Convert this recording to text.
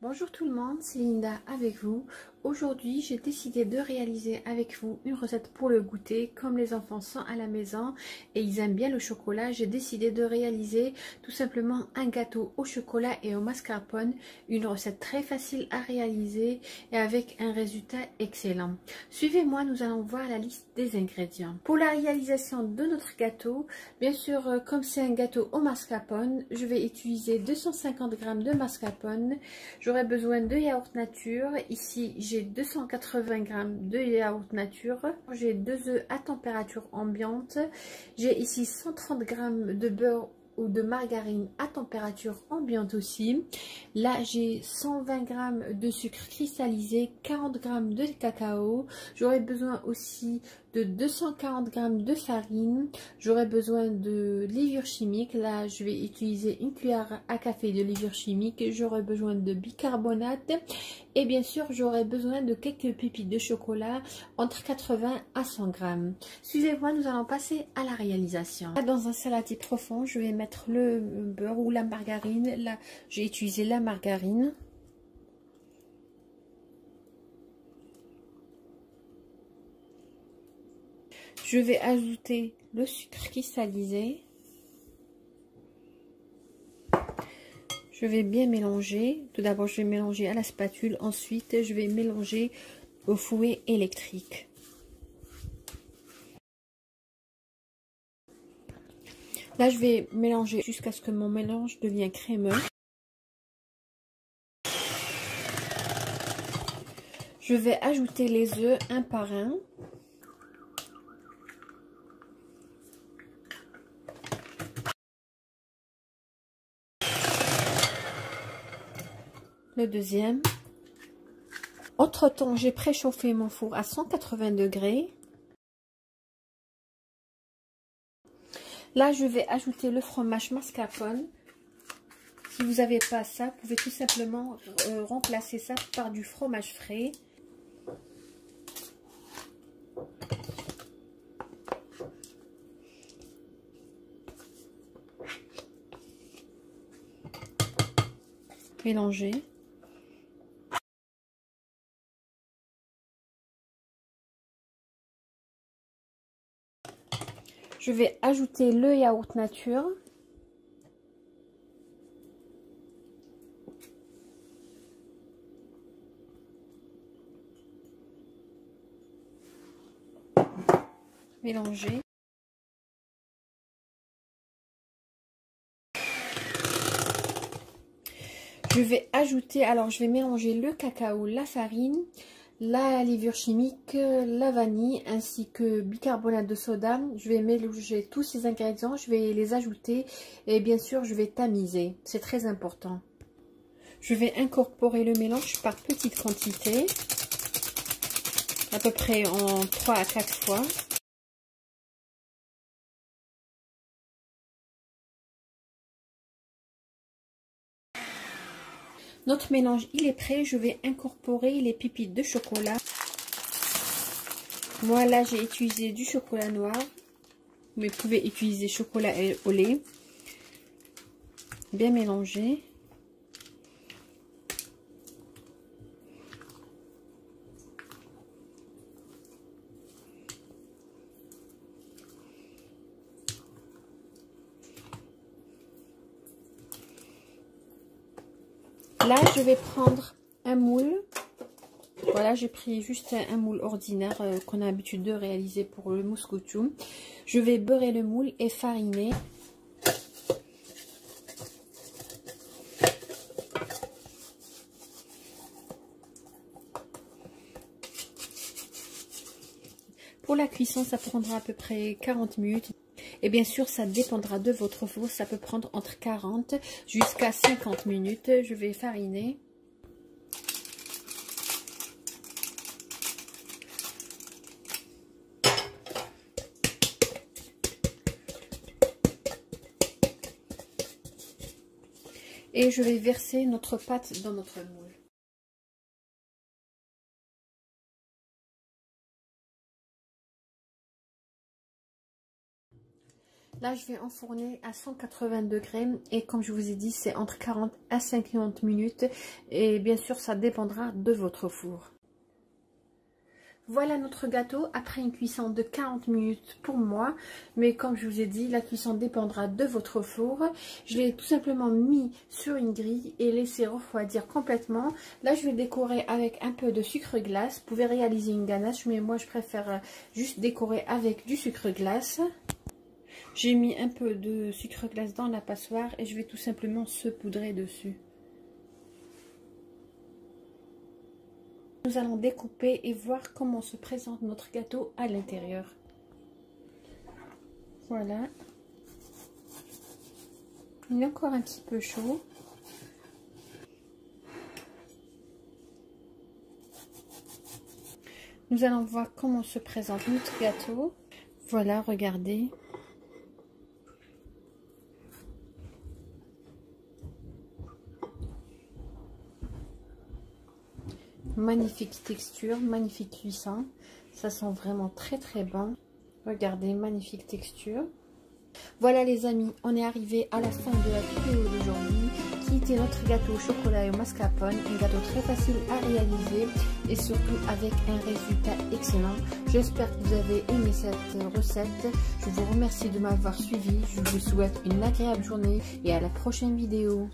Bonjour tout le monde, c'est Linda avec vous. Aujourd'hui, j'ai décidé de réaliser avec vous une recette pour le goûter. Comme les enfants sont à la maison et ils aiment bien le chocolat, j'ai décidé de réaliser tout simplement un gâteau au chocolat et au mascarpone. Une recette très facile à réaliser et avec un résultat excellent. Suivez-moi, nous allons voir la liste des ingrédients. Pour la réalisation de notre gâteau, bien sûr, comme c'est un gâteau au mascarpone, je vais utiliser 250 g de mascarpone. J'aurai besoin de yaourt nature. Ici, j'ai 280 g de yaourt nature. J'ai 2 œufs à température ambiante. J'ai ici 130 g de beurre ou de margarine à température ambiante aussi. Là, j'ai 120 g de sucre cristallisé, 40 g de cacao. J'aurai besoin aussi de 240 g de farine. J'aurai besoin de levure chimique. Là, je vais utiliser une cuillère à café de levure chimique. J'aurai besoin de bicarbonate. Et bien sûr, j'aurai besoin de quelques pépites de chocolat entre 80 à 100 g. Suivez-moi, nous allons passer à la réalisation. Là, dans un saladier profond, je vais mettre le beurre ou la margarine. Là, j'ai utilisé la margarine. Je vais ajouter le sucre cristallisé. Je vais bien mélanger. Tout d'abord, je vais mélanger à la spatule. Ensuite, je vais mélanger au fouet électrique. Là, je vais mélanger jusqu'à ce que mon mélange devienne crémeux. Je vais ajouter les œufs un par un. Le deuxième. Entre-temps, j'ai préchauffé mon four à 180 degrés. Là, je vais ajouter le fromage mascarpone. Si vous n'avez pas ça, vous pouvez tout simplement remplacer ça par du fromage frais. Mélanger. Je vais ajouter le yaourt nature. Mélanger. Je vais ajouter, alors je vais mélanger le cacao, la farine, la levure chimique, la vanille ainsi que bicarbonate de soda. Je vais mélanger tous ces ingrédients, je vais les ajouter et bien sûr je vais tamiser, c'est très important. Je vais incorporer le mélange par petite quantité, à peu près en 3 à 4 fois. Notre mélange il est prêt, je vais incorporer les pépites de chocolat. Moi là j'ai utilisé du chocolat noir, mais vous pouvez utiliser chocolat au lait. Bien mélanger. Là, je vais prendre un moule. Voilà, j'ai pris juste un moule ordinaire qu'on a l'habitude de réaliser pour le mouscoutou. Je vais beurrer le moule et fariner. Pour la cuisson, ça prendra à peu près 40 minutes. Et bien sûr, ça dépendra de votre four. Ça peut prendre entre 40 jusqu'à 50 minutes. Je vais fariner. Et je vais verser notre pâte dans notre moule. Là, je vais enfourner à 180 degrés et comme je vous ai dit, c'est entre 40 à 50 minutes. Et bien sûr, ça dépendra de votre four. Voilà notre gâteau après une cuisson de 40 minutes pour moi. Mais comme je vous ai dit, la cuisson dépendra de votre four. Je l'ai tout simplement mis sur une grille et laissé refroidir complètement. Là, je vais décorer avec un peu de sucre glace. Vous pouvez réaliser une ganache, mais moi, je préfère juste décorer avec du sucre glace. J'ai mis un peu de sucre glace dans la passoire et je vais tout simplement saupoudrer dessus. Nous allons découper et voir comment se présente notre gâteau à l'intérieur. Voilà. Il est encore un petit peu chaud. Nous allons voir comment se présente notre gâteau. Voilà, regardez. Magnifique texture, magnifique cuisson. Ça sent vraiment très bon. Regardez, magnifique texture. Voilà les amis, on est arrivé à la fin de la vidéo d'aujourd'hui qui était notre gâteau au chocolat et au mascarpone. Un gâteau très facile à réaliser et surtout avec un résultat excellent. J'espère que vous avez aimé cette recette. Je vous remercie de m'avoir suivi. Je vous souhaite une agréable journée et à la prochaine vidéo.